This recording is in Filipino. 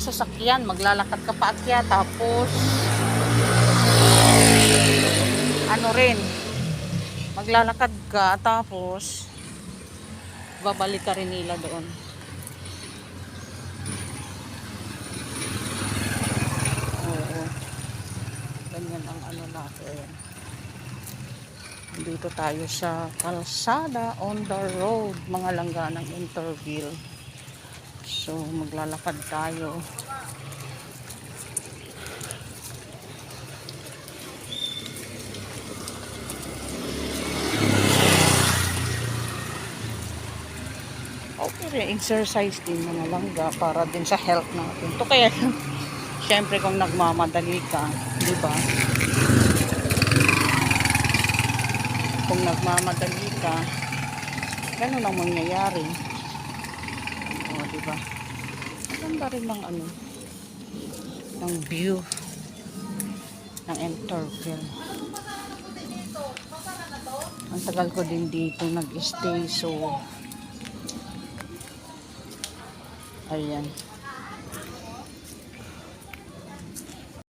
sasakyan, maglalakad ka pa akyat, tapos ano rin, maglalakad ka, tapos babalik ka rin nila doon. Oo. Ganyan ang ano natin. Dito tayo sa kalsada, on the road, mga langganang Interville. So, maglalakad tayo. Okay, exercise din mga langga para din sa health natin. To kaya, syempre kung nagmamadali ka, di ba? Kung nagmamadali ka, ganun ang mangyayari. O, di ba? Maganda rin ng ano, ng view ng Interville. Ang tagal ko din dito nag-stay, so ayan.